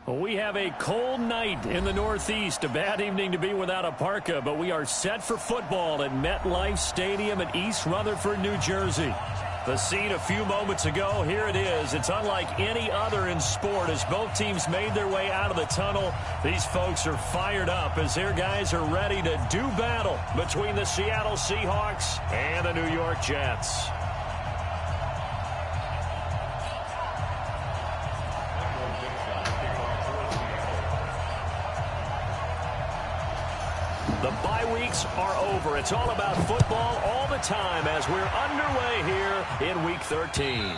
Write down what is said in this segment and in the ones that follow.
We have a cold night in the Northeast. A bad evening to be without a parka, but we are set for football at MetLife Stadium in East Rutherford, New Jersey. The scene a few moments ago, here it is. It's unlike any other in sport as both teams made their way out of the tunnel. These folks are fired up as their guys are ready to do battle between the Seattle Seahawks and the New York Jets. The bye weeks are over. It's all about football all the time as we're underway here in Week 13.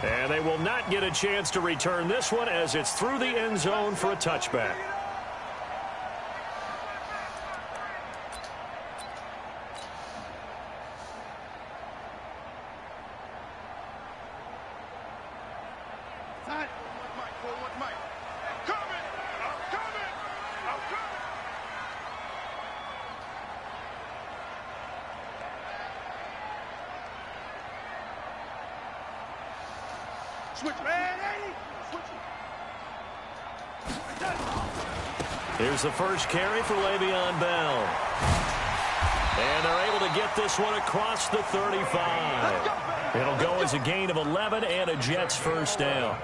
And they will not get a chance to return this one as it's through the end zone for a touchback. Here's the first carry for Le'Veon Bell. And they're able to get this one across the 35. It'll go as a gain of 11 and a Jets first down.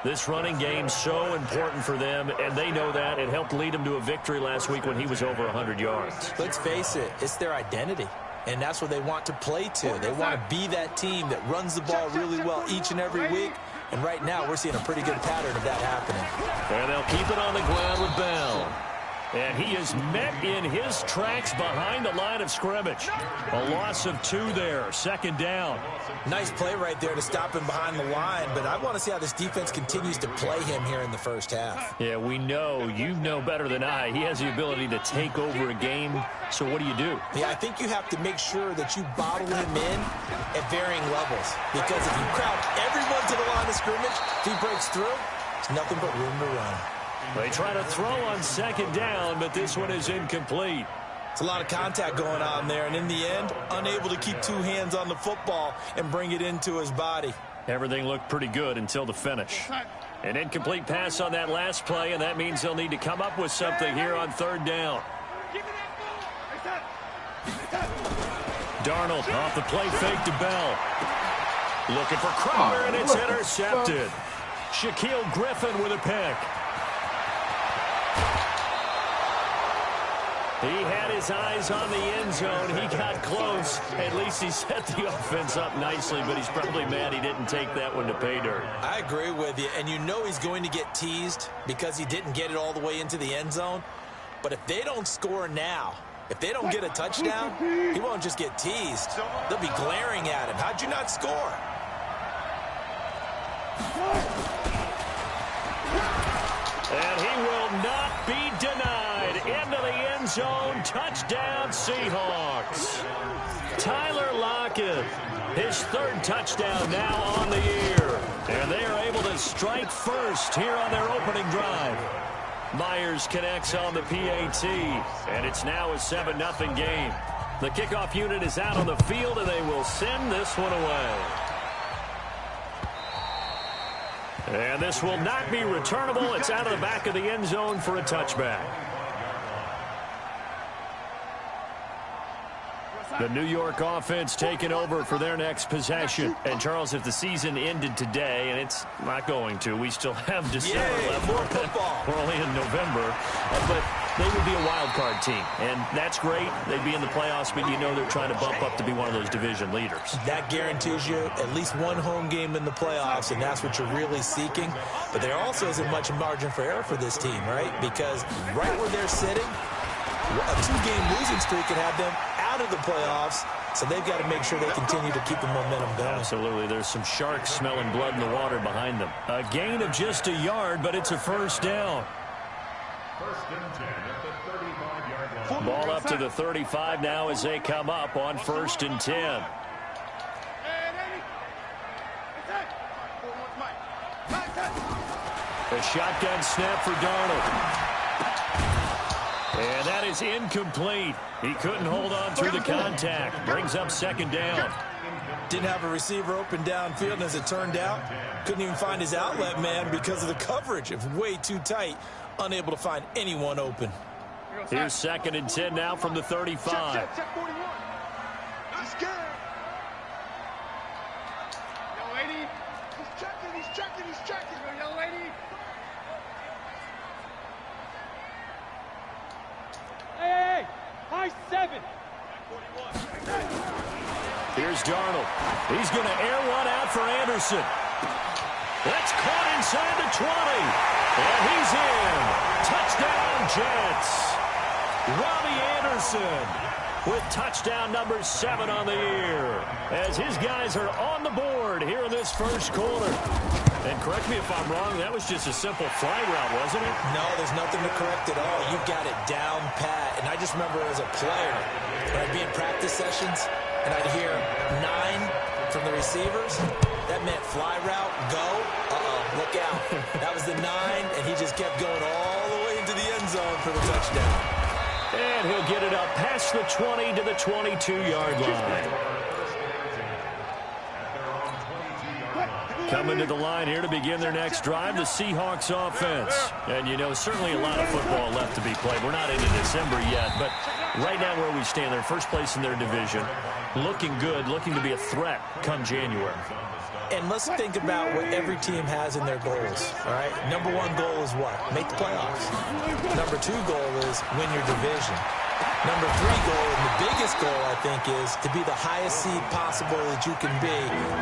This running game's so important for them, and they know that. It helped lead them to a victory last week when he was over 100 yards. Let's face it, it's their identity. And that's what they want to play to. They want to be that team that runs the ball really well each and every week. And right now, we're seeing a pretty good pattern of that happening. And they'll keep it on the ground with Bell. And he is met in his tracks behind the line of scrimmage. A loss of 2 there, second down. Nice play right there to stop him behind the line, but I want to see how this defense continues to play him here in the first half. Yeah, we know, you know better than I, he has the ability to take over a game. So what do you do? Yeah, I think you have to make sure that you bottle him in at varying levels. Because if you crowd everyone to the line of scrimmage, if he breaks through, it's nothing but room to run. They try to throw on second down, but this one is incomplete. It's a lot of contact going on there, and in the end, unable to keep 2 hands on the football and bring it into his body. Everything looked pretty good until the finish. An incomplete pass on that last play, and that means they'll need to come up with something here on third down. Darnold off the play fake to Bell. Looking for Crowder, and it's intercepted. Shaquille Griffin with a pick. He had his eyes on the end zone. He got close. At least he set the offense up nicely, but he's probably mad he didn't take that one to pay dirt. I agree with you, and you know he's going to get teased because he didn't get it all the way into the end zone. But if they don't score now, if they don't get a touchdown, he won't just get teased. They'll be glaring at him. How'd you not score? And he will not be denied. Into the end zone. Touchdown, Seahawks. Tyler Lockett, his 3rd touchdown now on the year. And they are able to strike first here on their opening drive. Myers connects on the PAT. And it's now a 7-0 game. The kickoff unit is out on the field, and they will send this one away. And this will not be returnable. It's out of the back of the end zone for a touchback. The New York offense taking over for their next possession. And, Charles, if the season ended today, and it's not going to, we still have December left. More football. We're only in November. But they would be a wild card team. And that's great. They'd be in the playoffs, but you know they're trying to bump up to be one of those division leaders. That guarantees you at least one home game in the playoffs, and that's what you're really seeking. But there also isn't much margin for error for this team, right? Because right where they're sitting, a 2-game losing streak could have them out of the playoffs, so they've got to make sure they continue to keep the momentum going. Absolutely. There's some sharks smelling blood in the water behind them. A gain of just a yard, but it's a first down. First and 10 at the 35-yard line. Ball up to the 35 now as they come up on 1st and 10. A shotgun snap for Darnold. And that is incomplete. He couldn't hold on through the contact. Brings up second down. Didn't have a receiver open downfield, and as it turned out, couldn't even find his outlet man because of the coverage. It was way too tight, unable to find anyone open. Here's 2nd and 10 now from the 35. Check 41. He's scared. Young lady. He's checking. Young lady. Hey, high 7. Here's Darnold. He's going to air one out for Anderson. That's caught inside the 20. And he's in. Touchdown, Jets. Robbie Anderson with touchdown number 7 on the year, as his guys are on the board here in this first quarter. And correct me if I'm wrong, that was just a simple fly route, wasn't it? No, there's nothing to correct at all. You've got it down pat. And I just remember as a player, when I'd be in practice sessions, and I'd hear 9 from the receivers, that meant fly route, go. Look out. That was the 9, and he just kept going all the way into the end zone for the touchdown. And he'll get it up past the 20 to the 22-yard line. Coming to the line here to begin their next drive, the Seahawks offense. And, you know, certainly a lot of football left to be played. We're not into December yet, but right now where we stand, they're first place in their division. Looking good, looking to be a threat come January. And let's think about what every team has in their goals, all right? Number 1 goal is what? Make the playoffs. Number 2 goal is win your division. Number 3 goal, and the biggest goal, I think, is to be the highest seed possible that you can be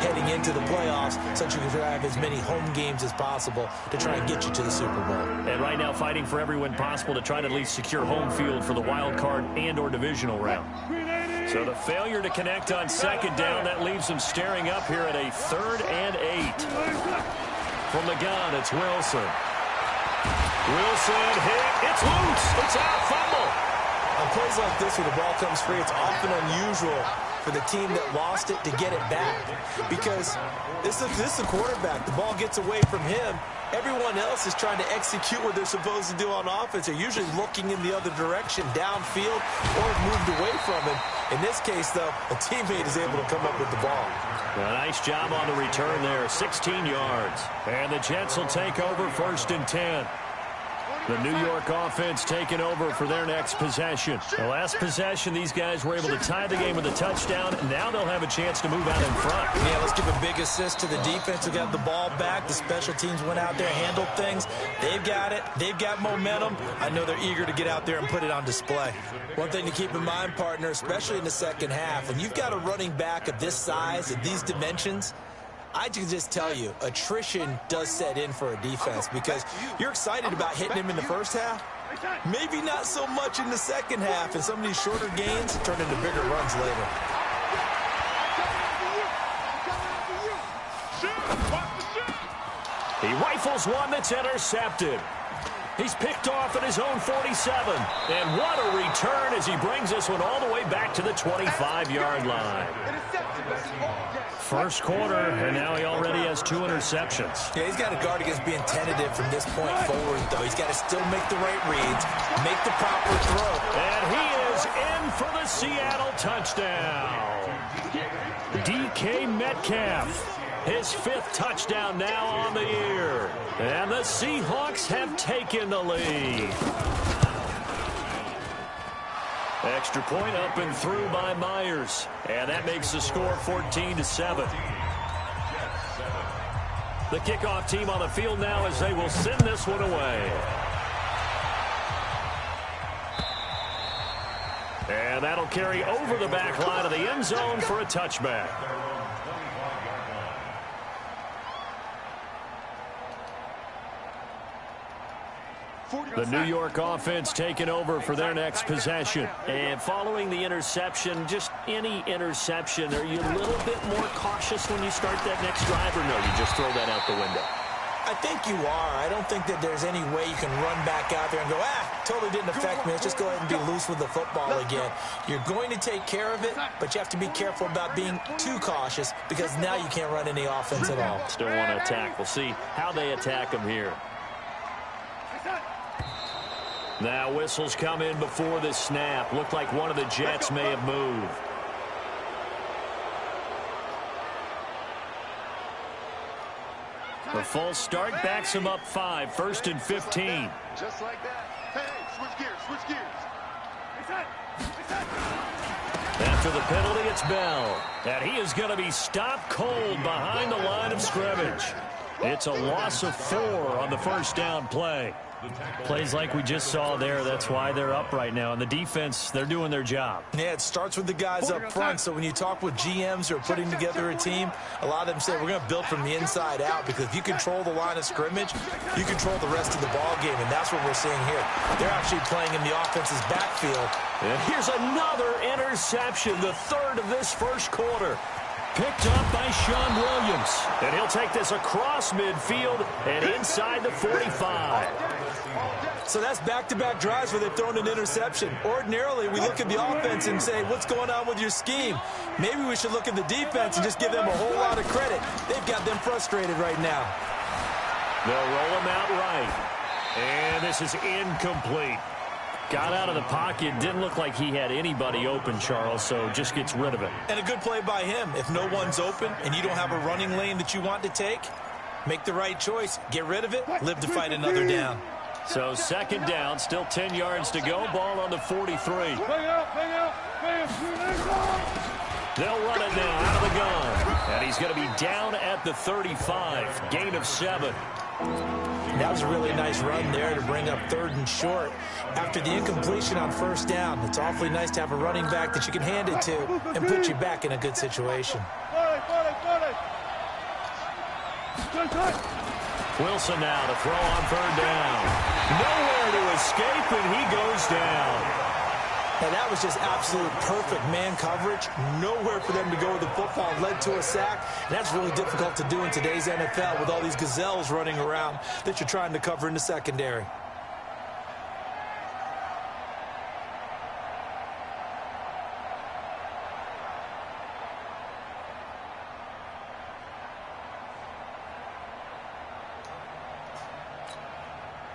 heading into the playoffs so that you can have as many home games as possible to try and get you to the Super Bowl. And right now fighting for every win possible to try to at least secure home field for the wild card and or divisional round. So the failure to connect on 2nd down, that leaves them staring up here at a 3rd and 8. From the gun, it's Wilson. Wilson hit. It's loose. It's out. Fumble. On plays like this where the ball comes free, it's often unusual for the team that lost it to get it back. Because this is the quarterback. The ball gets away from him. Everyone else is trying to execute what they're supposed to do on offense. They're usually looking in the other direction, downfield, or moved away from him. In this case, though, a teammate is able to come up with the ball. A nice job on the return there, 16 yards. And the Jets will take over 1st and 10. The New York offense taking over for their next possession. The last possession, these guys were able to tie the game with a touchdown. Now they'll have a chance to move out in front. Yeah, let's give a big assist to the defense who got the ball back. The special teams went out there, handled things. They've got it. They've got momentum. I know they're eager to get out there and put it on display. One thing to keep in mind, partner, especially in the second half, when you've got a running back of this size, of these dimensions, I can just tell you, attrition does set in for a defense because you're excited about hitting him in the first half. Maybe not so much in the second half, and some of these shorter gains turn into bigger runs later. He rifles one that's intercepted. He's picked off at his own 47. And what a return as he brings this one all the way back to the 25-yard line. First quarter, and now he already has 2 interceptions. Yeah, he's got to guard against being tentative from this point forward, though. He's got to still make the right reads, make the proper throw. And he is in for the Seattle touchdown. DK Metcalf, his 5th touchdown now on the year. And the Seahawks have taken the lead. Extra point up and through by Myers. And that makes the score 14-7. The kickoff team on the field now as they will send this one away. And that'll carry over the back line of the end zone for a touchback. The New York offense taking over for their next possession. And following the interception, just any interception, are you a little bit more cautious when you start that next drive, or no, you just throw that out the window? I think you are. I don't think that there's any way you can run back out there and go, totally didn't affect me. Let's just go ahead and be loose with the football again. You're going to take care of it, but you have to be careful about being too cautious because now you can't run any offense at all. Still want to attack. We'll see how they attack them here. Now whistles come in before the snap. Looked like one of the Jets may have moved. The false start backs him up 5, 1st and 15. Just like that. Hey, switch gears, switch gears. After the penalty, it's Bell. And he is going to be stopped cold behind the line of scrimmage. It's a loss of 4 on the first down play. Plays like we just saw there. That's why they're up right now. And the defense, they're doing their job. Yeah, it starts with the guys up front. So when you talk with GMs who are putting together a team, a lot of them say we're going to build from the inside out, because if you control the line of scrimmage, you control the rest of the ball game, and that's what we're seeing here. They're actually playing in the offense's backfield. And here's another interception, the 3rd of this first quarter. Picked up by Sean Williams. And he'll take this across midfield and inside the 45. So that's back-to-back drives where they've thrown an interception. Ordinarily, we look at the offense and say, what's going on with your scheme? Maybe we should look at the defense and just give them a whole lot of credit. They've got them frustrated right now. They'll roll him out right. And this is incomplete. Got out of the pocket. Didn't look like he had anybody open, Charles, so just gets rid of it. And a good play by him. If no one's open and you don't have a running lane that you want to take, make the right choice. Get rid of it. Live to fight another down. So 2nd down, still 10 yards to go. Ball on the 43. Bang out. They'll run it now out of the gun. And he's going to be down at the 35. Gain of 7. That was a really nice run there to bring up 3rd and short. After the incompletion on 1st down, it's awfully nice to have a running back that you can hand it to and put you back in a good situation. Wilson now to throw on 3rd down. Nowhere to escape, and he goes down. And that was just absolute perfect man coverage. Nowhere for them to go with the football. Led to a sack. And that's really difficult to do in today's NFL with all these gazelles running around that you're trying to cover in the secondary.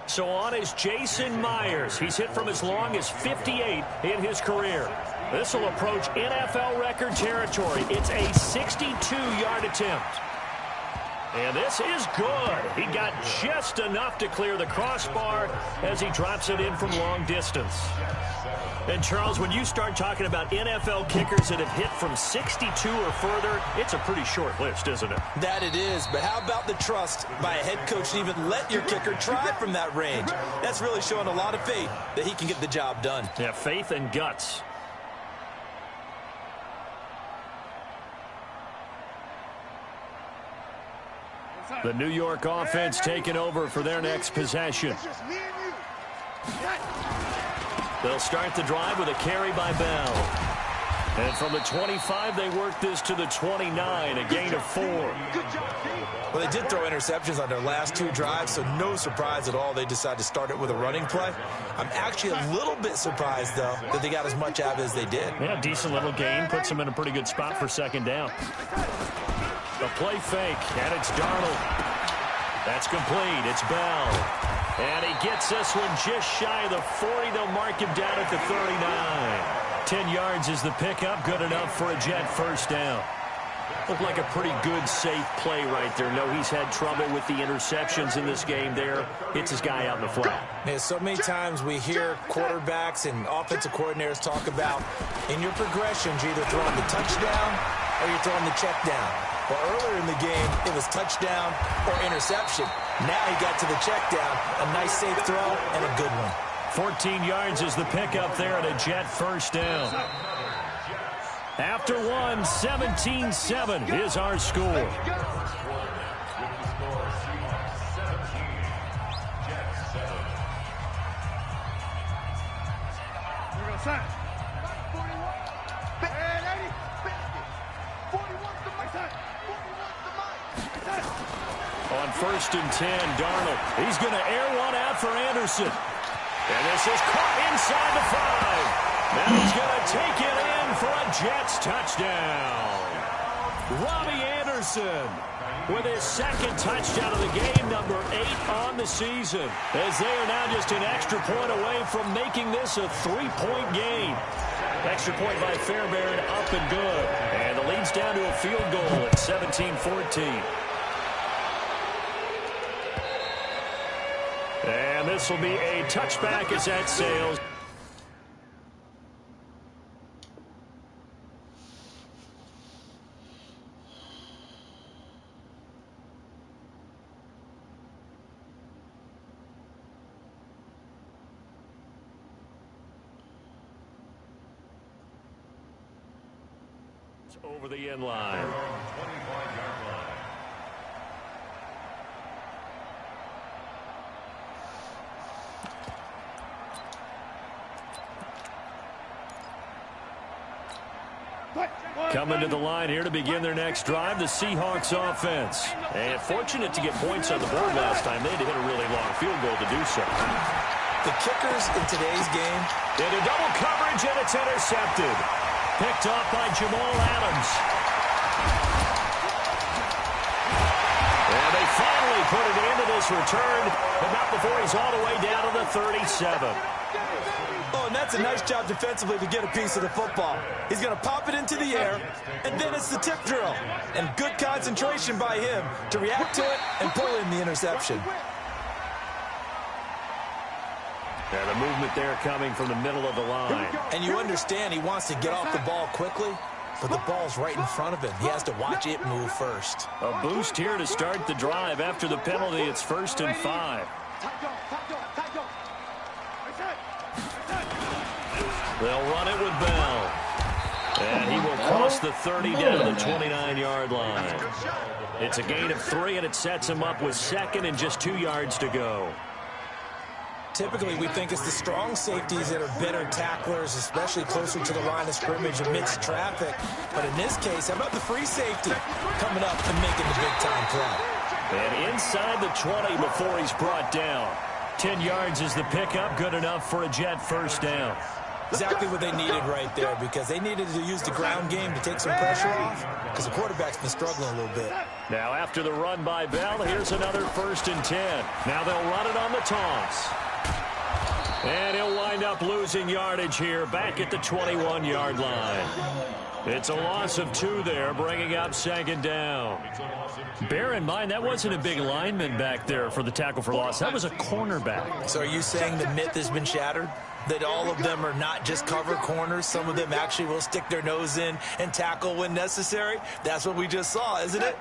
So on is Jason Myers. He's hit from as long as 58 in his career. This will approach NFL record territory. It's a 62-yard attempt. And this is good. He got just enough to clear the crossbar as he drops it in from long distance. And, Charles, when you start talking about NFL kickers that have hit from 62 or further, it's a pretty short list, isn't it? That it is, but how about the trust by a head coach to even let your kicker try from that range? That's really showing a lot of faith that he can get the job done. Yeah, faith and guts. The New York offense taking over for their next possession. They'll start the drive with a carry by Bell. And from the 25, they work this to the 29, a gain of 4. Well, they did throw interceptions on their last 2 drives, so no surprise at all they decided to start it with a running play. I'm actually a little bit surprised, though, that they got as much out as they did. Yeah, decent little gain. Puts them in a pretty good spot for 2nd down. The play fake, and it's Darnold. That's complete. It's Bell. And he gets this one just shy of the 40. They'll mark him down at the 39. 10 yards is the pickup. Good enough for a Jet first down. Looked like a pretty good, safe play right there. No, he's had trouble with the interceptions in this game there. Hits his guy out in the flat. Yeah, so many times we hear quarterbacks and offensive coordinators talk about in your progressions, you're either throwing the touchdown or you're throwing the check down. Well, earlier in the game, it was touchdown or interception. Now he got to the check down. A nice, safe throw and a good one. 14 yards is the pickup there at a Jet first down. After one, 17-7 is our score. On 1st and 10, Darnold. He's going to air one out for Anderson. And this is caught inside the 5. Now he's going to take it in for a Jets touchdown. Robbie Anderson with his 2nd touchdown of the game, number 8 on the season, as they are now just an extra point away from making this a 3-point game. Extra point by Fairbairn, up and good. And the lead's down to a field goal at 17-14. this will be a touchback as that sails. Over the end line. Coming to the line here to begin their next drive, the Seahawks offense. And fortunate to get points on the board last time. They had to hit a really long field goal to do so. The kickers in today's game. Into double coverage, and it's intercepted. Picked off by Jamal Adams. And they finally put it into this return, but not before he's all the way down to the 37. Oh, and that's a nice job defensively to get a piece of the football. He's going to pop it into the air, and then it's the tip drill. And good concentration by him to react to it and pull in the interception. And a movement there coming from the middle of the line. And you understand he wants to get off the ball quickly, but the ball's right in front of him. He has to watch it move first. A boost here to start the drive after the penalty. It's 1st and 5. They'll run it with Bell. And he will cross the 30 down to the 29-yard line. It's a gain of 3, and it sets him up with 2nd and just 2 yards to go. Typically, we think it's the strong safeties that are better tacklers, especially closer to the line of scrimmage amidst traffic. But in this case, how about the free safety coming up and making the big-time play? And inside the 20 before he's brought down. 10 yards is the pickup, good enough for a Jet first down. Exactly what they needed right there, because they needed to use the ground game to take some pressure off, because the quarterback's been struggling a little bit. Now after the run by Bell, here's another 1st and 10. Now they'll run it on the toss. And he'll wind up losing yardage here back at the 21-yard line. It's a loss of 2 there, bringing up 2nd down. Bear in mind, that wasn't a big lineman back there for the tackle for loss. That was a cornerback. So are you saying the myth has been shattered? That all of them are not just cover corners? Some of them actually will stick their nose in and tackle when necessary? That's what we just saw, isn't it?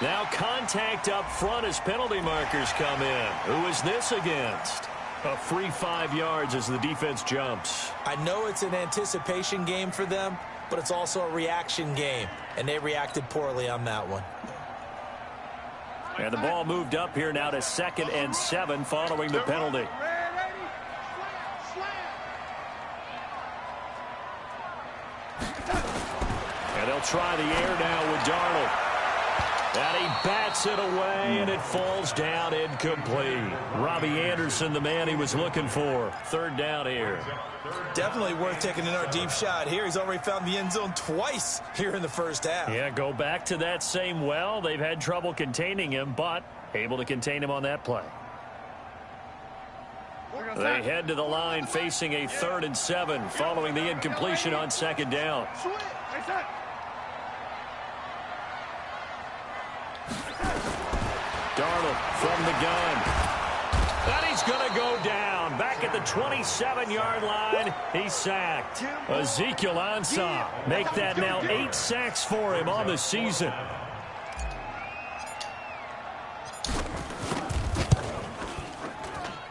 Now contact up front as penalty markers come in. Who is this against? A free 5 yards as the defense jumps. I know it's an anticipation game for them, but it's also a reaction game, and they reacted poorly on that one. And the ball moved up here now to 2nd and 7 following the penalty. And they'll try the air now with Darnold. And he bats it away, and it falls down incomplete. Robbie Anderson, the man he was looking for. 3rd down here. Definitely worth taking another deep shot here. He's already found the end zone twice here in the first half. Yeah, go back to that same well. They've had trouble containing him, but able to contain him on that play. They head to the line facing a 3rd and 7 following the incompletion on 2nd down. Darnold from the gun. And he's going to go down. Back at the 27-yard line, he's sacked. Ezekiel Ansah make that now 8 sacks for him on the season.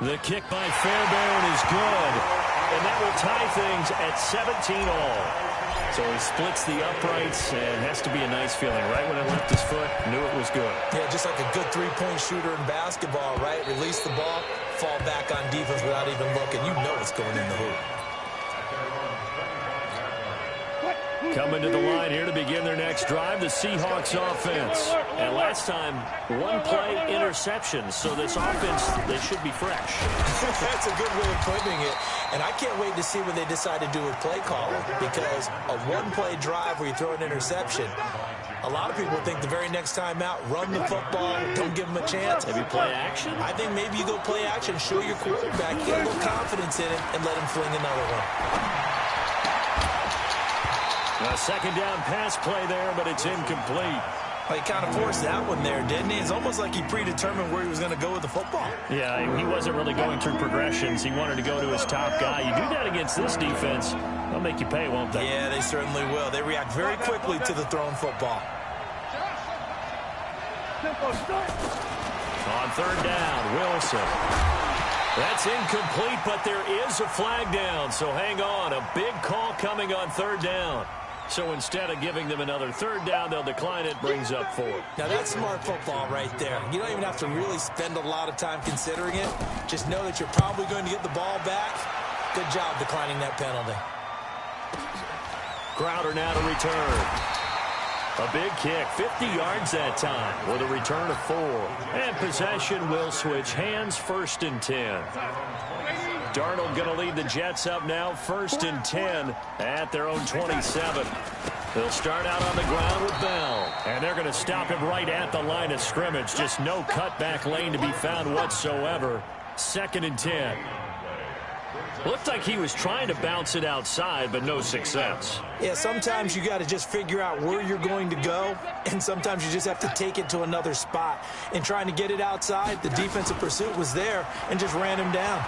The kick by Fairbairn is good. And that will tie things at 17 all. So he splits the uprights and has to be a nice feeling. Right when it left his foot, knew it was good. Yeah, just like a good three-point shooter in basketball, right? Release the ball, fall back on defense without even looking. You know it's going in the hoop. Coming to the line here to begin their next drive, the Seahawks offense. And last time, 1-play interception. So this offense, they should be fresh. That's a good way of putting it. And I can't wait to see what they decide to do with play calling, because a 1-play drive where you throw an interception, a lot of people think the very next time out, run the football, don't give them a chance. Maybe play action? I think maybe you go play action, show your quarterback, get a little confidence in it, and let him fling another one. A 2nd down pass play there, but it's incomplete. Well, he kind of forced that one there, didn't he? It's almost like he predetermined where he was going to go with the football. Yeah, he wasn't really going through progressions. He wanted to go to his top guy. You do that against this defense, they'll make you pay, won't they? Yeah, they certainly will. They react very quickly to the thrown football. On third down, Wilson. That's incomplete, but there is a flag down, so hang on. A big call coming on third down. So instead of giving them another third down, they'll decline it, brings up 4. Now, that's smart football right there. You don't even have to really spend a lot of time considering it. Just know that you're probably going to get the ball back. Good job declining that penalty. Crowder now to return. A big kick, 50 yards that time with a return of 4. And possession will switch hands, 1st and 10. Darnold going to lead the Jets up now, 1st and 10 at their own 27. They'll start out on the ground with Bell. And they're going to stop him right at the line of scrimmage. Just no cutback lane to be found whatsoever. 2nd and 10. Looked like he was trying to bounce it outside, but no success. Yeah, sometimes you got to just figure out where you're going to go, and sometimes you just have to take it to another spot. In trying to get it outside, the defensive pursuit was there and just ran him down.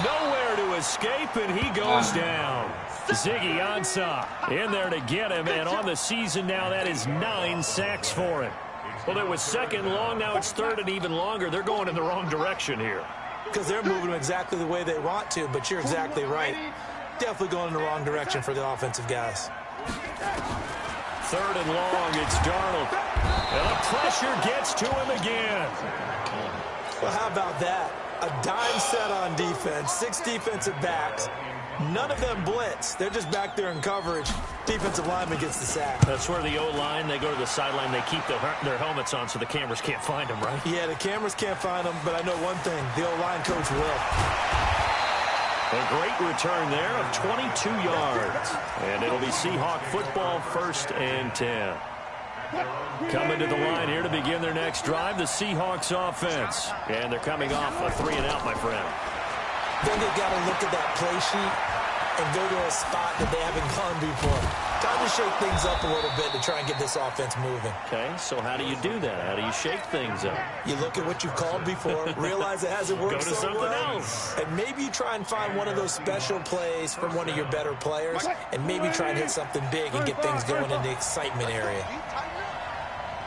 Nowhere to escape, and he goes down. Ziggy Ansah in there to get him, and on the season now, that is 9 sacks for him. Well, it was 2nd long, now it's 3rd and even longer. They're going in the wrong direction here. Because they're moving them exactly the way they want to, but you're exactly right. Definitely going in the wrong direction for the offensive guys. 3rd and long, it's Darnold. And the pressure gets to him again. Well, how about that? A dime set on defense, 6 defensive backs. None of them blitz. They're just back there in coverage. Defensive lineman gets the sack. That's where the O-line, they go to the sideline, they keep their helmets on so the cameras can't find them, right? Yeah, the cameras can't find them, but I know one thing. The O-line coach will. A great return there of 22 yards. And it'll be Seahawk football, 1st and 10. Coming to the line here to begin their next drive, the Seahawks offense. And they're coming off a 3-and-out, my friend. Then they've got to look at that play sheet and go to a spot that they haven't gone before. Time to shake things up a little bit to try and get this offense moving. Okay, so how do you do that? How do you shake things up? You look at what you've called before, realize it hasn't worked so well. Go to something else. And maybe you try and find one of those special plays from one of your better players, and maybe try and hit something big and get things going in the excitement area.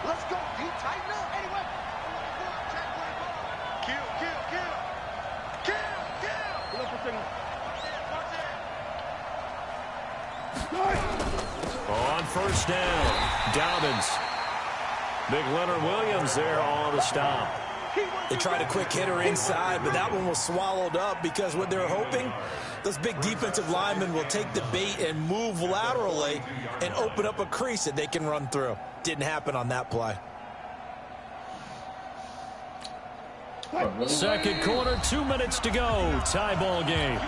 Let's go. You tighten up. Anyway. Kill. On 1st down, Dobbins. Big Leonard Williams there on the stop. They tried a quick hitter inside, but that one was swallowed up because what they're hoping, those big defensive linemen will take the bait and move laterally and open up a crease that they can run through. Didn't happen on that play. 2nd quarter, 2 minutes to go. Tie ball game.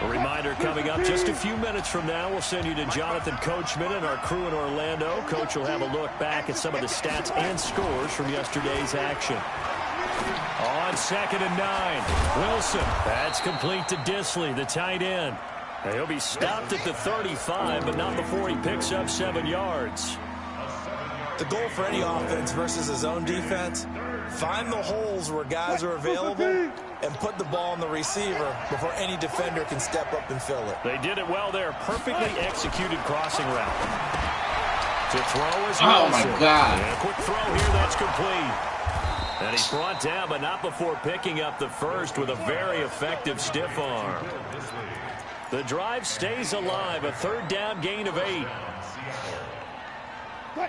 A reminder coming up just a few minutes from now. We'll send you to Jonathan Coachman and our crew in Orlando. Coach will have a look back at some of the stats and scores from yesterday's action. On 2nd and 9, Wilson. That's complete to Disley, the tight end. He'll be stopped at the 35, but not before he picks up 7 yards. The goal for any offense versus his own defense, find the holes where guys are available and put the ball on the receiver before any defender can step up and fill it. They did it well there. Perfectly executed crossing route. To throw is Wilson. Oh, my God. And a quick throw here, that's complete. And he's brought down, but not before picking up the first with a very effective stiff arm. The drive stays alive. A 3rd down gain of 8.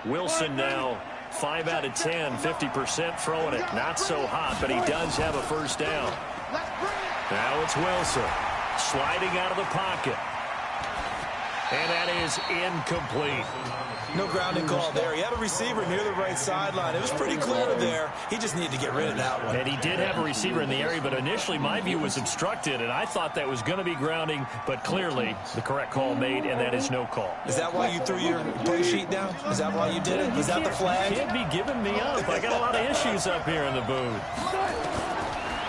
Wilson now 5 out of 10, 50% throwing it. Not so hot, but he does have a 1st down. Now it's Wilson sliding out of the pocket. And that is incomplete. No grounding call there. He had a receiver near the right sideline. It was pretty clear there. He just needed to get rid of that one. And he did have a receiver in the area, but initially my view was obstructed, and I thought that was going to be grounding, but clearly the correct call made, and that is no call. Is that why you threw your play sheet down? Is that why you did it? Was that the flag? You can't be giving me up. I got a lot of issues up here in the booth.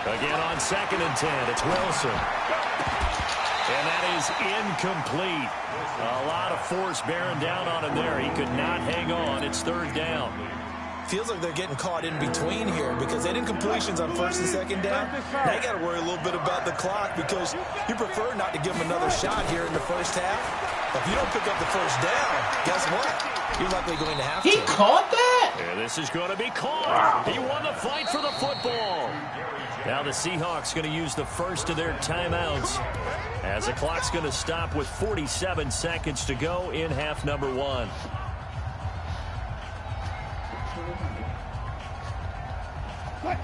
Again on 2nd and 10, it's Wilson. And that is incomplete. A lot of force bearing down on him there. He could not hang on. It's third down. Feels like they're getting caught in between here because they didn't completions on first and second down. Now you got to worry a little bit about the clock because you prefer not to give them another shot here in the first half. But if you don't pick up the first down, guess what? You're likely going to have to. He caught that? Yeah, this is going to be caught. He won the fight for the football. Now the Seahawks going to use the first of their timeouts as the clock's going to stop with 47 seconds to go in half number one. Let's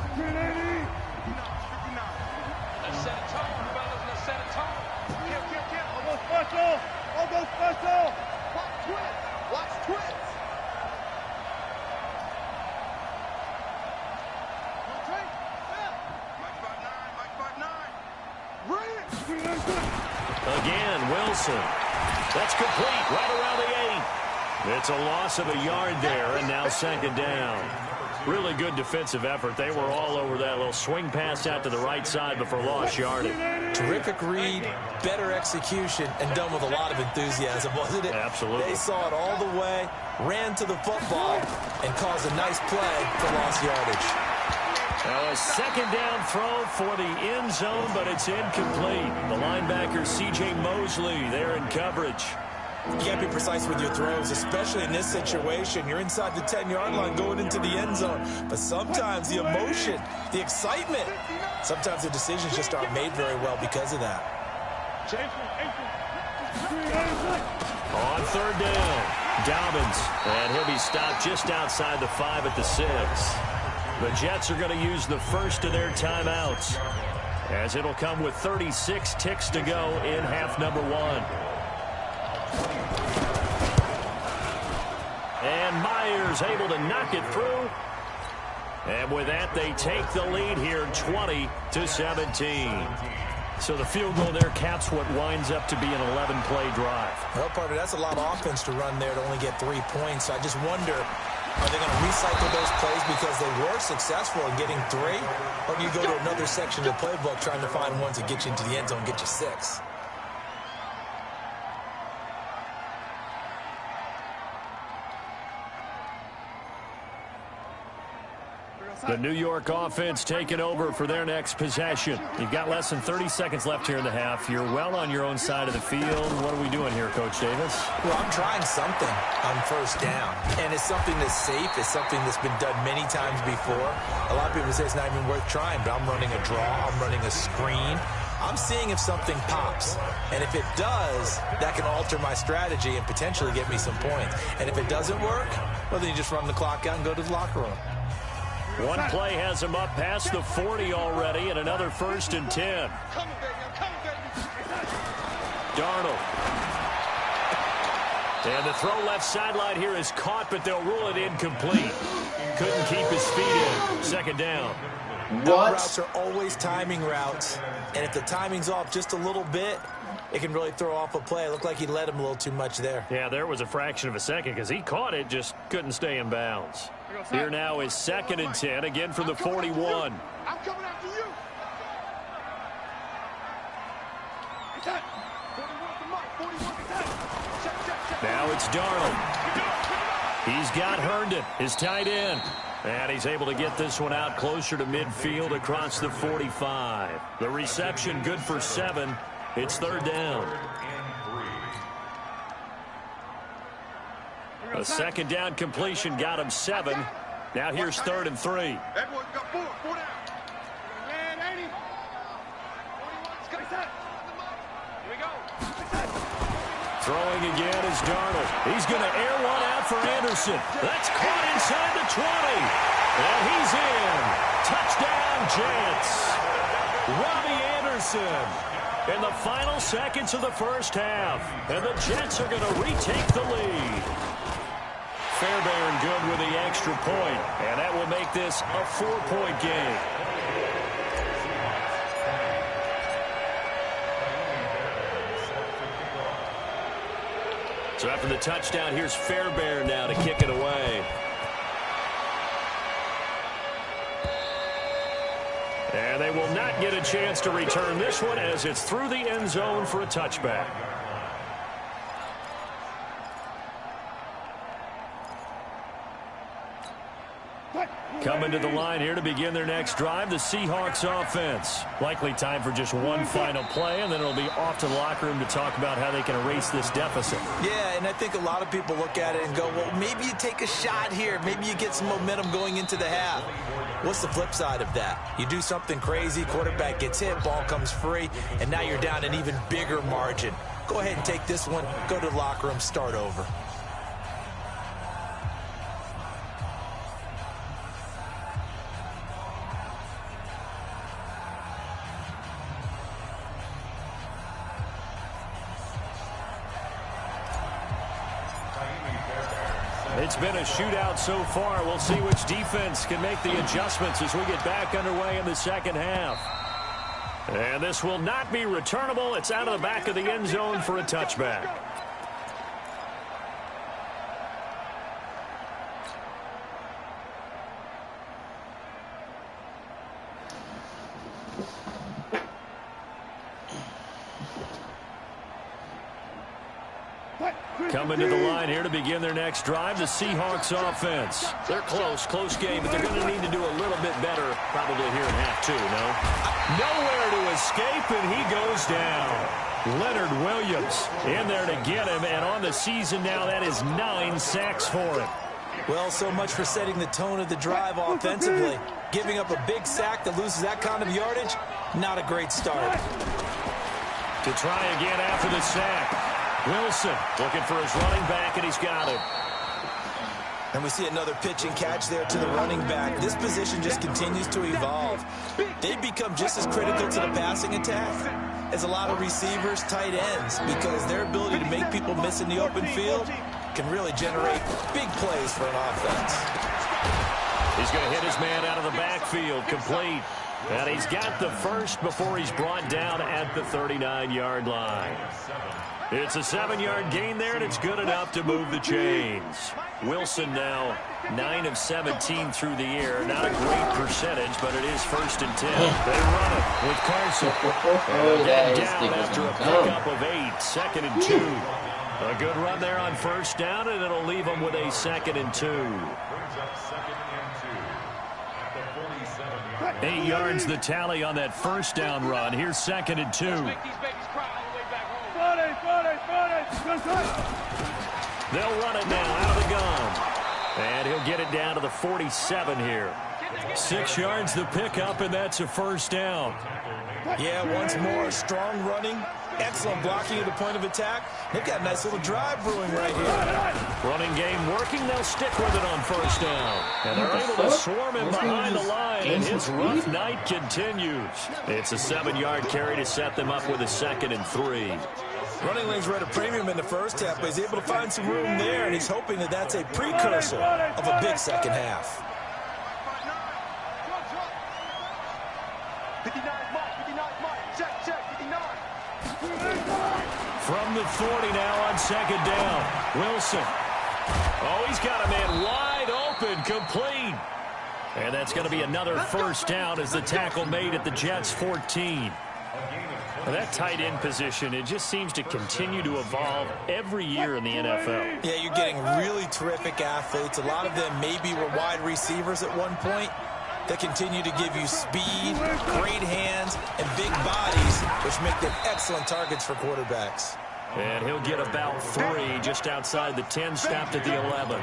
set a tone, fellas. Let's set a tone. Almost special. Almost special. Watch twist. Watch twist. Again, Wilson. That's complete right around the 8. It's a loss of a yard there, and now second down. Really good defensive effort. They were all over that little swing pass out to the right side, but for lost yardage. Terrific read, better execution, and done with a lot of enthusiasm, wasn't it? Absolutely. They saw it all the way, ran to the football, and caused a nice play for lost yardage. Now a second down throw for the end zone, but it's incomplete. The linebacker, C.J. Mosley, there in coverage. You can't be precise with your throws, especially in this situation. You're inside the 10-yard line going into the end zone. But sometimes the emotion, the excitement, sometimes the decisions just aren't made very well because of that. On third down, Dobbins, and he'll be stopped just outside the 5 at the 6. The Jets are going to use the first of their timeouts as it'll come with 36 ticks to go in half number one. And Myers able to knock it through. And with that, they take the lead here 20-17. So the field goal there caps what winds up to be an 11-play drive. Well, partner, that's a lot of offense to run there to only get 3 points. I just wonder, are they going to recycle those plays because they were successful in getting 3? Or do you go to another section of the playbook trying to find ones that get you into the end zone and get you 6? The New York offense taking over for their next possession. You've got less than 30 seconds left here in the half. You're well on your own side of the field. What are we doing here, Coach Davis? Well, I'm trying something on first down. And it's something that's safe. It's something that's been done many times before. A lot of people say it's not even worth trying, but I'm running a draw. I'm running a screen. I'm seeing if something pops. And if it does, that can alter my strategy and potentially get me some points. And if it doesn't work, well, then you just run the clock out and go to the locker room. One play has him up past the 40 already, and another 1st and 10. Darnold. And the throw left sideline here is caught, but they'll rule it incomplete. Couldn't keep his feet in. Second down. What? Routes are always timing routes, and if the timing's off just a little bit, it can really throw off a play. It looked like he led him a little too much there. Yeah, there was a fraction of a second because he caught it, just couldn't stay in bounds. Here now is 2nd and 10, again from the 41. I'm coming after you. Now it's Darnold. He's got Herndon, his tight end. And he's able to get this one out closer to midfield across the 45. The reception good for 7. It's third down. A second down completion got him 7. Now here's 3rd and 3. Everyone's got 4 down. Man, 80. 41. Here we go. Throwing again is Darnold. He's going to air one out for Anderson. That's caught inside the 20. And he's in. Touchdown, Jets. Robbie Anderson in the final seconds of the first half. And the Jets are going to retake the lead. Fairbairn good with the extra point, and that will make this a 4-point game. So after the touchdown, here's Fairbairn now to kick it away. And they will not get a chance to return this one as it's through the end zone for a touchback. Coming to the line here to begin their next drive, the Seahawks offense. Likely time for just one final play, and then it'll be off to the locker room to talk about how they can erase this deficit. Yeah, and I think a lot of people look at it and go, well, maybe you take a shot here. Maybe you get some momentum going into the half. What's the flip side of that? You do something crazy, quarterback gets hit, ball comes free, and now you're down an even bigger margin. Go ahead and take this one, go to the locker room, start over. It's been a shootout so far. We'll see which defense can make the adjustments as we get back underway in the second half. And this will not be returnable. It's out of the back of the end zone for a touchback. Coming to the line here to begin their next drive, the Seahawks offense. They're close game, but they're going to need to do a little bit better probably here in half two, no? Nowhere to escape, and he goes down. Leonard Williams in there to get him, and on the season now, that is 9 sacks for him. Well, so much for setting the tone of the drive offensively. Giving up a big sack that loses that kind of yardage, not a great start. To try again after the sack. Wilson looking for his running back, and he's got it. And we see another pitch and catch there to the running back. This position just continues to evolve. They become just as critical to the passing attack as a lot of receivers, tight ends, because their ability to make people miss in the open field can really generate big plays for an offense. He's going to hit his man out of the backfield, complete. And he's got the first before he's brought down at the 39-yard line. It's a 7-yard gain there, and it's good enough to move the chains. Wilson now 9 of 17 through the air. Not a great percentage, but it is 1st and 10. They run it with Carson. And down after a pickup of 8. 2nd and 2. A good run there on 1st down, and it'll leave them with a 2nd and 2. 8 yards the tally on that 1st down run. Here's 2nd and 2. They'll run it now out of the gun. And he'll get it down to the 47 here. 6 yards the pickup, and that's a 1st down. Yeah, once more, strong running. Excellent blocking at the point of attack. They've got a nice little drive brewing right here. Running game working. They'll stick with it on 1st down. And they're able to swarm him behind the line, and his rough night continues. It's a 7-yard carry to set them up with a 2nd and 3. Running lanes were at a premium in the first half, but he's able to find some room there, and he's hoping that that's a precursor of a big second half. 59 mark, check, 59. From the 40 now on 2nd down. Wilson. Oh, he's got a man wide open, complete. And that's going to be another 1st down as the tackle made at the Jets' 14. Well, that tight end position, it just seems to continue to evolve every year in the NFL. Yeah, you're getting really terrific athletes. A lot of them maybe were wide receivers at one point. They continue to give you speed, great hands, and big bodies, which make them excellent targets for quarterbacks. And he'll get about 3 just outside the 10, stopped at the 11.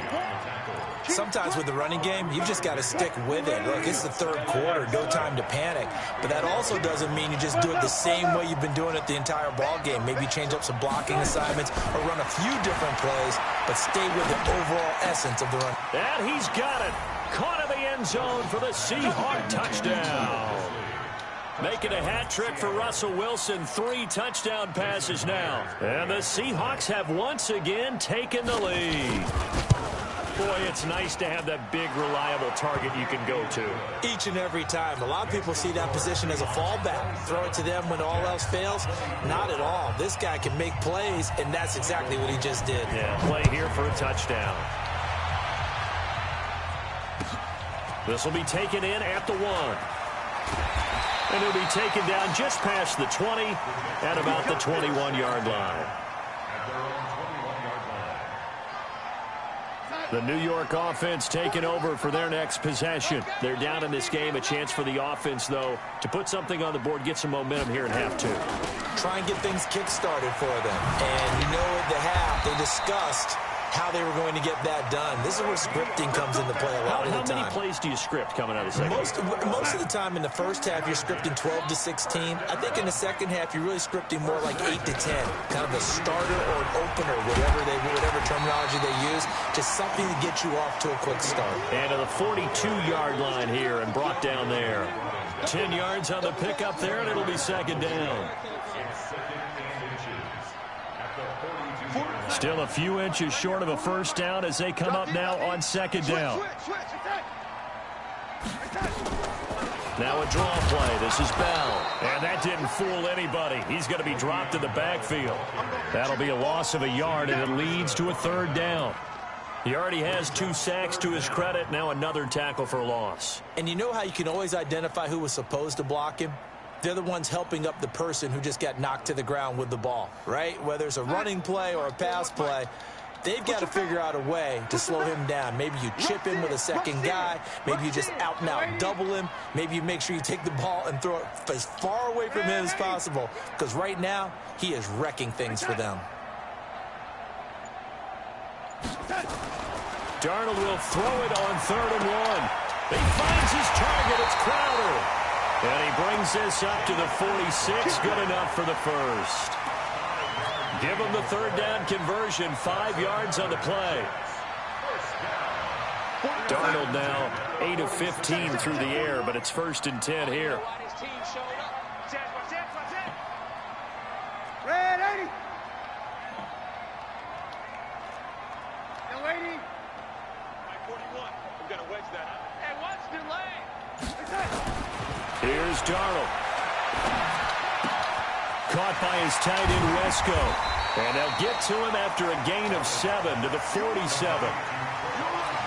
Sometimes with the running game, you've just got to stick with it. Look, it's the 3rd quarter, no time to panic. But that also doesn't mean you just do it the same way you've been doing it the entire ball game. Maybe change up some blocking assignments or run a few different plays, but stay with the overall essence of the run. And he's got it. Caught in the end zone for the Seahawk touchdown. Making a hat trick for Russell Wilson. 3 touchdown passes now. And the Seahawks have once again taken the lead. Boy, it's nice to have that big, reliable target you can go to. Each and every time. A lot of people see that position as a fallback. Throw it to them when all else fails. Not at all. This guy can make plays, and that's exactly what he just did. Yeah, play here for a touchdown. This will be taken in at the 1. And he'll be taken down just past the 20 at about the 21-yard line. The New York offense taking over for their next possession. They're down in this game. A chance for the offense, though, to put something on the board, get some momentum here in half 2. Try and get things kick-started for them. And you know at the half, they discussed how they were going to get that done. This is where scripting comes into play a lot of the time. How many plays do you script coming out of the second? Most of the time in the first half, you're scripting 12 to 16. I think in the second half, you're really scripting more like 8 to 10. Kind of a starter or an opener, whatever terminology they use. Just something to get you off to a quick start. And to the 42-yard line here and brought down there. 10 yards on the pickup there, and it'll be second down. Still a few inches short of a first down as they come up now on second down. Now a draw play. This is Bell. And that didn't fool anybody. He's going to be dropped in the backfield. That'll be a loss of a yard, and it leads to a third down. He already has 2 sacks to his credit. Now another tackle for a loss. And you know how you can always identify who was supposed to block him? They're the ones helping up the person who just got knocked to the ground with the ball, right? Whether it's a running play or a pass play, they've got to figure out a way to slow him down. Maybe you chip him with a second guy. Maybe you just out-and-out double him. Maybe you make sure you take the ball and throw it as far away from him as possible, because right now he is wrecking things for them. Darnold will throw it on 3rd and 1. He finds his target. It's Crowder. And he brings this up to the 46. Good enough for the first. Give him the third down conversion. 5 yards on the play. Darnold now 8 of 15 through the air, but it's 1st and 10 here. Red 80. No 80. 41. I'm going to wedge that up. Hey, what's delay? Here's Darnold. Caught by his tight end, Wesco. And they'll get to him after a gain of 7 to the 47.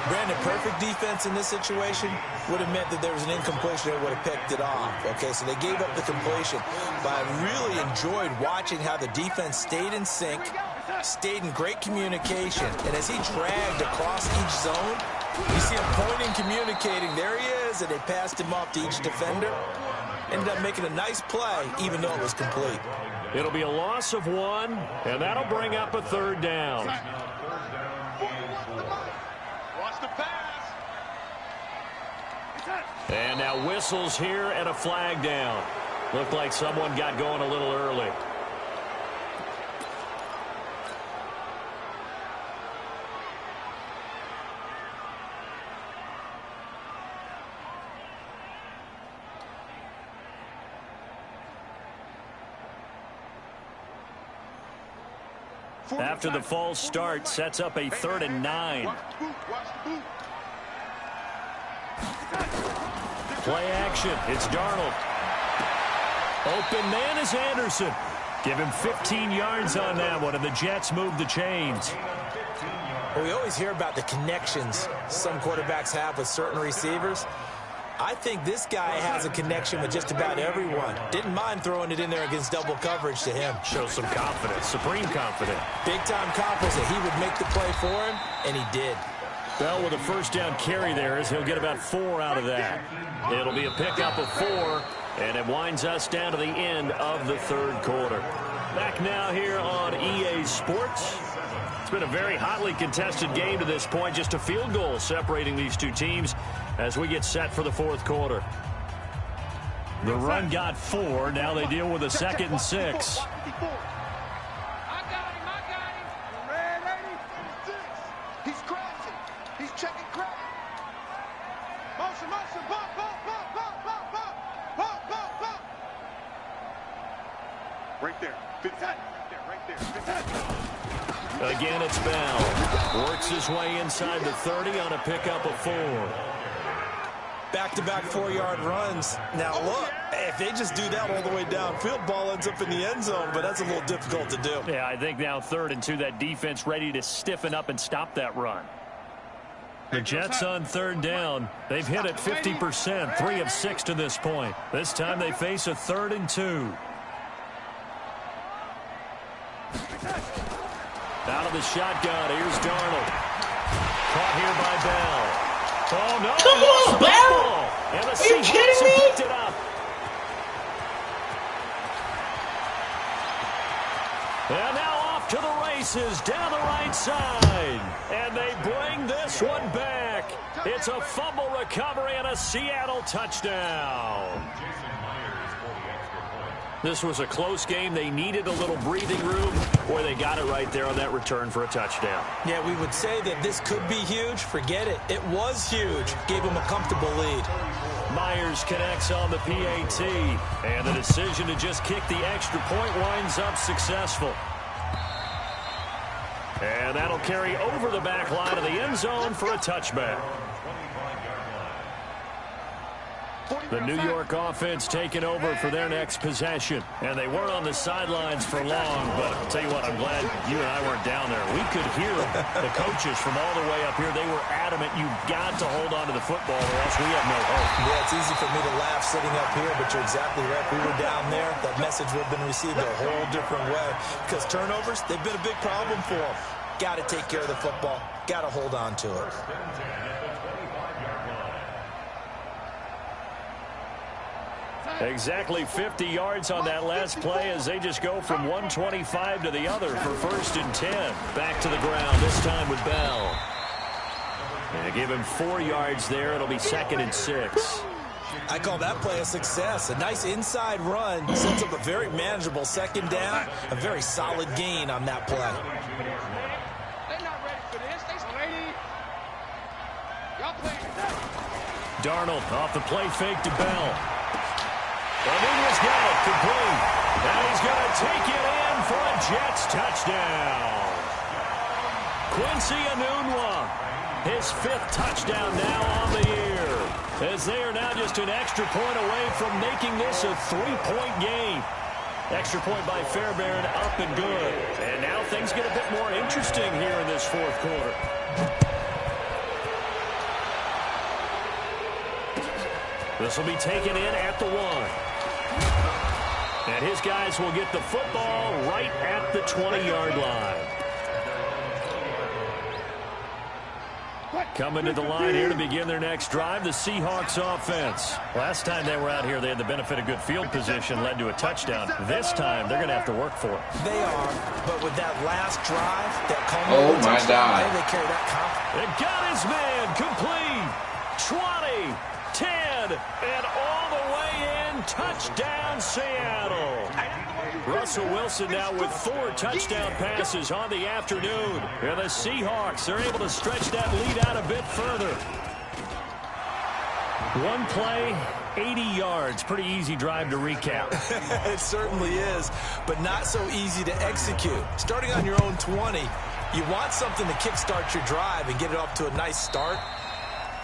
Brandon, perfect defense in this situation would have meant that there was an incompletion and would have picked it off. Okay, so they gave up the completion. But I really enjoyed watching how the defense stayed in sync, stayed in great communication. And as he dragged across each zone, you see him pointing, communicating. There he is, and they passed him off to each defender. Ended up making a nice play, even though it was complete. It'll be a loss of 1, and that'll bring up a third down. Watch the pass. And now whistles here and a flag down. Looked like someone got going a little early. After the false start, sets up a 3rd and 9. Play action. It's Darnold. Open man is Anderson. Give him 15 yards on that one, and the Jets move the chains. Well, we always hear about the connections some quarterbacks have with certain receivers. I think this guy has a connection with just about everyone. Didn't mind throwing it in there against double coverage to him. Shows some confidence, supreme confidence. Big-time confidence that he would make the play for him, and he did. Bell with a first down carry there as he'll get about 4 out of that. It'll be a pickup of 4, and it winds us down to the end of the 3rd quarter. Back now here on EA Sports. It's been a very hotly contested game to this point. Just a field goal separating these two teams as we get set for the 4th quarter. The run got 4. Now they deal with a 2nd and 6. I got him. Red 86. He's crashing. He's checking crack. Motion. Bump. Right there. Right there. Again, it's Bell. Works his way inside the 30 on a pickup of 4. Back-to-back 4-yard runs. Now, look, if they just do that all the way downfield, ball ends up in the end zone, but that's a little difficult to do. Yeah, I think now 3rd and 2, that defense ready to stiffen up and stop that run. The Jets on third down. They've hit it 50%, 3 of 6 to this point. This time they face a 3rd and 2. Out of the shotgun, here's Darnold. Caught here by Bell. Oh, no. Come on, Bell. And the Are you kidding me? Seahawks have picked it up. And now off to the races down the right side. And they bring this one back. It's a fumble recovery and a Seattle touchdown. This was a close game. They needed a little breathing room. Boy, they got it right there on that return for a touchdown. Yeah, we would say that this could be huge. Forget it. It was huge. Gave them a comfortable lead. Myers connects on the PAT. And the decision to just kick the extra point winds up successful. And that'll carry over the back line of the end zone for a touchback. The New York offense taking over for their next possession. And they weren't on the sidelines for long, but I'll tell you what, I'm glad you and I weren't down there. We could hear the coaches from all the way up here. They were adamant, you've got to hold on to the football or else we have no hope. Yeah, it's easy for me to laugh sitting up here, but you're exactly right. We were down there. That message would have been received a whole different way. Because turnovers, they've been a big problem for them. Got to take care of the football. Got to hold on to it. Exactly 50 yards on that last play as they just go from 125 to the other for 1st and 10. Back to the ground, this time with Bell. And give him 4 yards there. It'll be 2nd and 6. I call that play a success. A nice inside run sets up a very manageable 2nd down. A very solid gain on that play. They're not ready for this. They're ready. Y'all playing. Darnold off the play fake to Bell. Rodriguez got it, complete. And he's going to take it in for a Jets touchdown. Quincy Enunwa, his 5th touchdown now on the year. As they are now just an extra point away from making this a 3-point game. Extra point by Fairbairn, up and good. And now things get a bit more interesting here in this 4th quarter. This will be taken in at the 1. And his guys will get the football right at the 20-yard line. Coming to the line here to begin their next drive, the Seahawks offense. Last time they were out here, they had the benefit of good field position, led to a touchdown. This time, they're going to have to work for it. They are, but with that last drive, that Oh, my God. they carry that confidence. And got his man complete. 20, 10, and all the way in. Touchdown, Seattle. Russell Wilson now with 4 touchdown passes on the afternoon. And the Seahawks are able to stretch that lead out a bit further. One play, 80 yards. Pretty easy drive to recap. It certainly is, but not so easy to execute. Starting on your own 20, you want something to kickstart your drive and get it off to a nice start.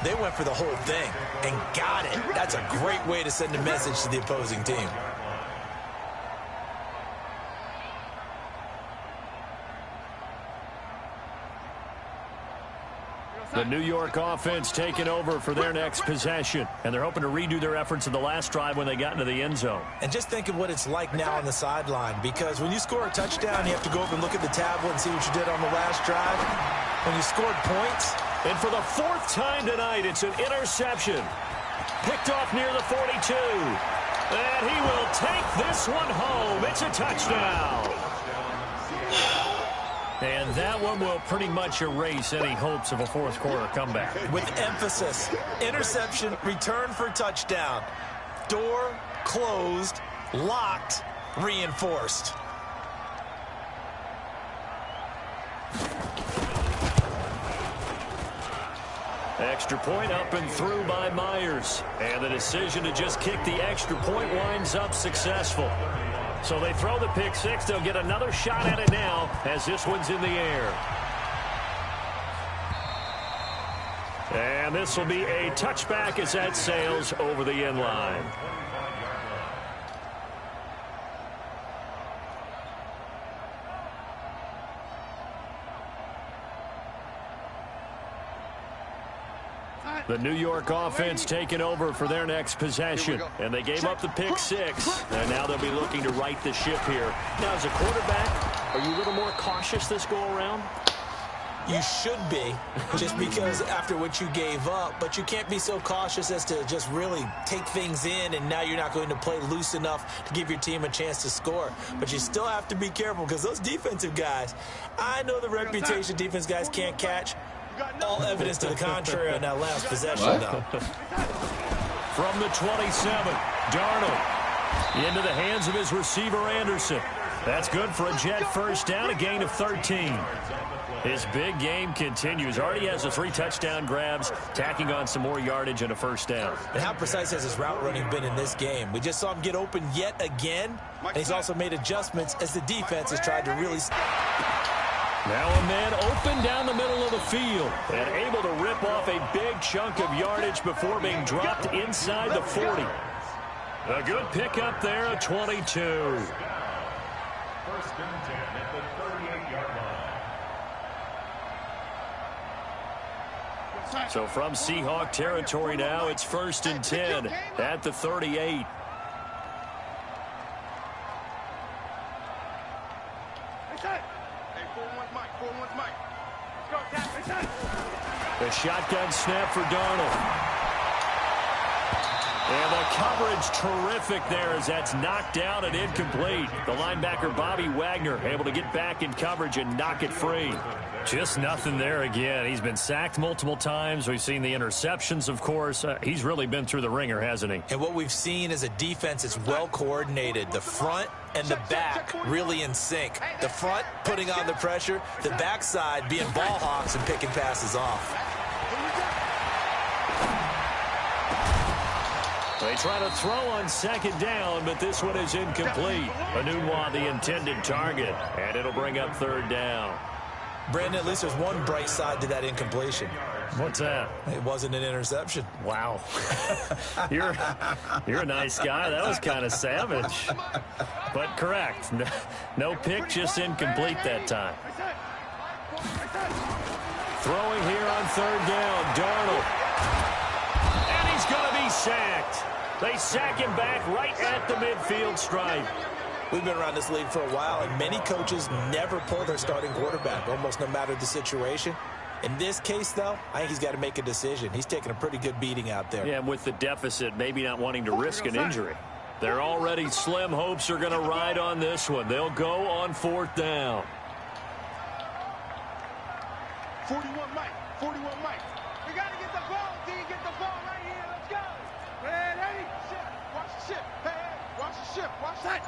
They went for the whole thing and got it. That's a great way to send a message to the opposing team. The New York offense taking over for their next possession. And they're hoping to redo their efforts in the last drive when they got into the end zone. And just think of what it's like now on the sideline, because when you score a touchdown, you have to go over and look at the tablet and see what you did on the last drive. When you scored points. And for the 4th time tonight, it's an interception. Picked off near the 42. And he will take this one home. It's a touchdown. And that one will pretty much erase any hopes of a 4th quarter comeback. With emphasis, interception, return for touchdown. Door closed, locked, reinforced. Extra point up and through by Myers. And the decision to just kick the extra point winds up successful. So they throw the pick 6. They'll get another shot at it now as this one's in the air. And this will be a touchback as that sails over the end line. The New York offense taking over for their next possession. And they gave up the pick 6. And now they'll be looking to right the ship here. Now, as a quarterback, are you a little more cautious this go-around? You should be, just because after what you gave up, but you can't be so cautious as to just really take things in, and now you're not going to play loose enough to give your team a chance to score. But you still have to be careful, because those defensive guys, I know the reputation defense guys can't catch. All evidence to the contrary on that last possession, though. From the 27, Darnold into the hands of his receiver, Anderson. That's good for a Jet first down, a gain of 13. His big game continues. Already has the 3 touchdown grabs, tacking on some more yardage and a first down. And how precise has his route running been in this game? We just saw him get open yet again, and he's also made adjustments as the defense has tried to really... Now a man open down the middle of the field and able to rip off a big chunk of yardage before being dropped inside the 40. A good pickup there at 22. First and 10 at the 38-yard line. So from Seahawk territory now, it's first and 10 at the 38. The shotgun snap for Darnold. And the coverage terrific there as that's knocked down and incomplete. The linebacker Bobby Wagner able to get back in coverage and knock it free. Just nothing there again. He's been sacked multiple times. We've seen the interceptions, of course. He's really been through the ringer, hasn't he? And what we've seen is a defense that's well coordinated. The front and the back really in sync. The front putting on the pressure. The backside being ball hawks and picking passes off. They try to throw on second down, but this one is incomplete. Anunwa, the intended target, and it'll bring up third down. Brandon, at least there's one bright side to that incompletion. What's that? It wasn't an interception. Wow. You're a nice guy. That was kind of savage. But correct. No pick, just incomplete that time. Throwing here on third down, Darnold. And he's going to be sacked. They sack him back right at the midfield stripe. We've been around this league for a while, and many coaches never pull their starting quarterback, almost no matter the situation. In this case, though, I think he's got to make a decision. He's taking a pretty good beating out there. Yeah, and with the deficit, maybe not wanting to risk an injury. Their already slim hopes are going to ride on this one. They'll go on fourth down. 41 Mike. 41 Mike. We got to get the ball, D. Get the ball right here. Let's go. Ready? Ship. Watch the ship. Hey, watch the ship. Watch that.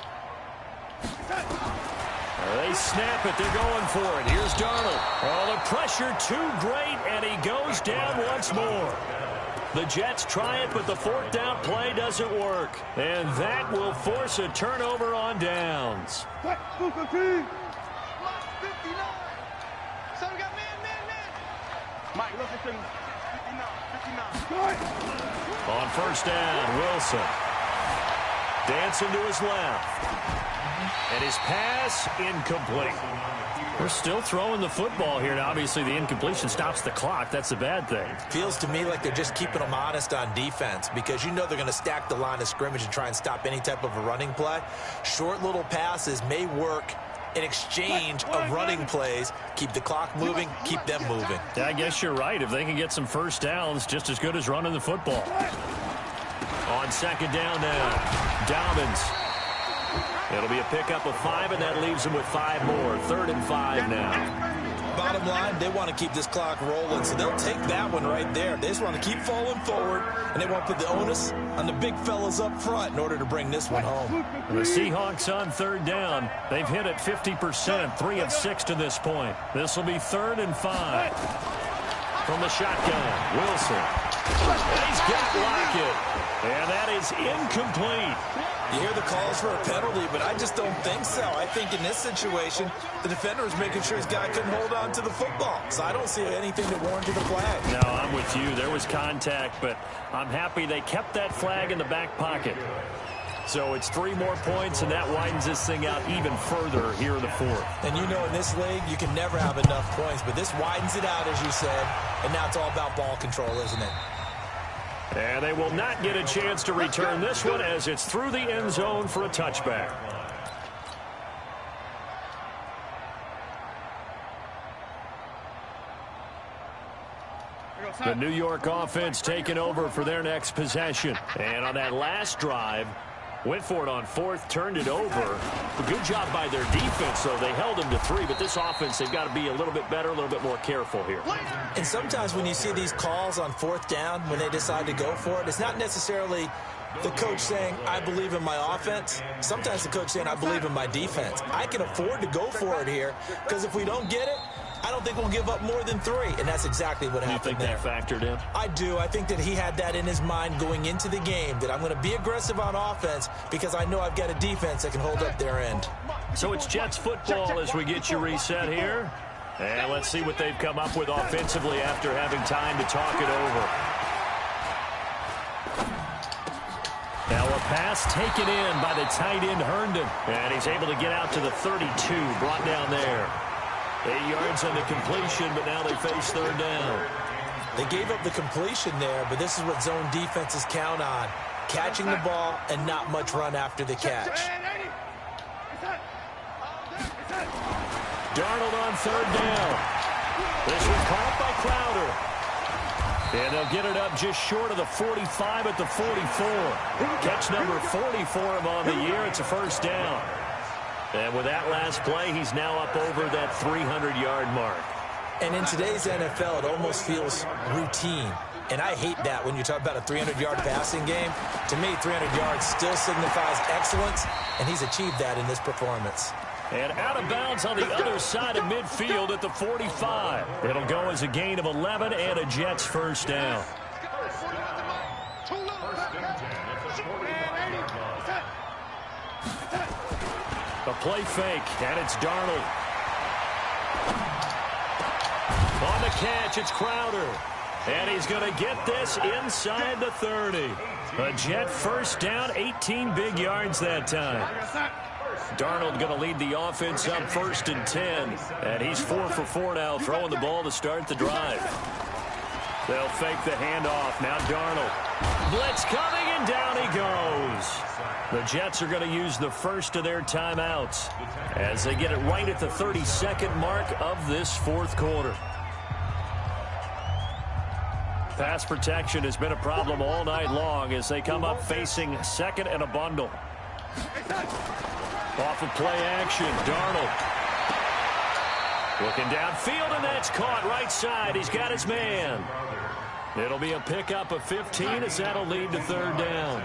They snap it. They're going for it. Here's Darnold. Oh, the pressure too great, and he goes down once more. The Jets try it, but the fourth down play doesn't work. And that will force a turnover on downs. Lock 59. So we got man. Mike, listen to me. 59. On first down, Wilson. Dancing to his left. And his pass incomplete. We're still throwing the football here. Now, obviously, the incompletion stops the clock. That's a bad thing. Feels to me like they're just keeping them honest on defense, because you know they're going to stack the line of scrimmage and try and stop any type of a running play. Short little passes may work in exchange of running plays. Keep the clock moving, keep them moving. Yeah, I guess you're right. If they can get some first downs, just as good as running the football. On second down now, Dobbins. It'll be a pickup of 5, and that leaves them with 5 more. 3rd and 5 now. Bottom line, they want to keep this clock rolling, so they'll take that one right there. They just want to keep falling forward, and they want to put the onus on the big fellas up front in order to bring this one home. The Seahawks on third down. They've hit it 50%, 3 of 6 to this point. This will be 3rd and 5. From the shotgun, Wilson. He's got Lockett, and that is incomplete. You hear the calls for a penalty, but I just don't think so. I think in this situation, the defender is making sure his guy couldn't hold on to the football. So I don't see anything that warranted a flag. No, I'm with you. There was contact, but I'm happy they kept that flag in the back pocket. So it's 3 more points, and that widens this thing out even further here in the 4th. And you know in this league, you can never have enough points, but this widens it out, as you said, and now it's all about ball control, isn't it? And they will not get a chance to return this one as it's through the end zone for a touchback. The New York offense taking over for their next possession. And on that last drive, went for it on fourth, turned it over. A good job by their defense, though. They held them to 3, but this offense, they've got to be a little bit better, a little bit more careful here. And sometimes when you see these calls on fourth down, when they decide to go for it, it's not necessarily the coach saying, I believe in my offense. Sometimes the coach saying, I believe in my defense. I can afford to go for it here because if we don't get it, I don't think we'll give up more than 3, and that's exactly what happened there. You think that factored in? I do. I think that he had that in his mind going into the game, that I'm going to be aggressive on offense because I know I've got a defense that can hold up their end. So it's Jets football as we get you reset here. And let's see what they've come up with offensively after having time to talk it over. Now a pass taken in by the tight end Herndon. And he's able to get out to the 32, brought down there. 8 yards on the completion, but now they face third down. They gave up the completion there, but this is what zone defenses count on. Catching the ball and not much run after the catch. Darnold on third down. This was caught by Crowder. And they'll get it up just short of the 45 at the 44. Catch number 40 for him on the year. It's a first down. And with that last play, he's now up over that 300-yard mark. And in today's NFL, it almost feels routine. And I hate that when you talk about a 300-yard passing game. To me, 300 yards still signifies excellence, and he's achieved that in this performance. And out of bounds on the other side of midfield at the 45. It'll go as a gain of 11 and a Jets first down. A play fake, and it's Darnold. On the catch, it's Crowder. And he's going to get this inside the 30. A Jet first down, 18 big yards that time. Darnold going to lead the offense up first and 10. And he's 4 for 4 now, throwing the ball to start the drive. They'll fake the handoff. Now Darnold. Blitz coming, and down he goes. The Jets are going to use the first of their timeouts as they get it right at the 32nd mark of this fourth quarter. Pass protection has been a problem all night long as they come up facing second and a bundle. Off of play action, Darnold. Looking downfield, and that's caught right side. He's got his man. It'll be a pickup of 15 as that'll lead to third down.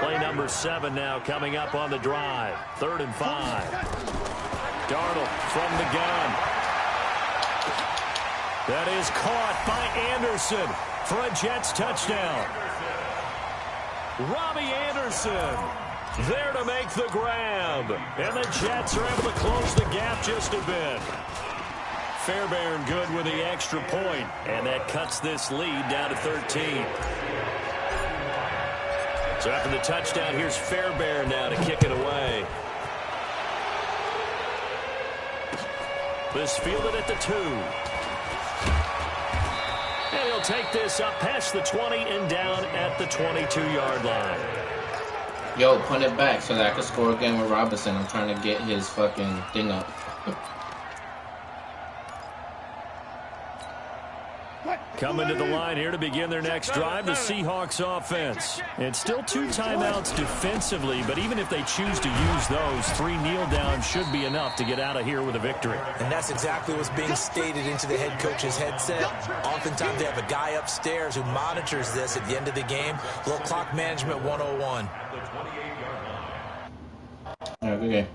Play number 7 now coming up on the drive. 3rd and 5. Darnold from the gun. That is caught by Anderson for a Jets touchdown. Robbie Anderson there to make the grab. And the Jets are able to close the gap just a bit. Fairbairn good with the extra point, and that cuts this lead down to 13. So after the touchdown, here's Fairbairn now to kick it away. This fielded at the 2. And he'll take this up past the 20 and down at the 22-yard line. Yo, punt it back so that I can score again with Robinson. I'm trying to get his fucking thing up. Coming to the line here to begin their next drive, the Seahawks offense. And still 2 timeouts defensively, but even if they choose to use those, 3 kneel downs should be enough to get out of here with a victory. And that's exactly what's being stated into the head coach's headset. Oftentimes they have a guy upstairs who monitors this at the end of the game. A little clock management 101. Okay.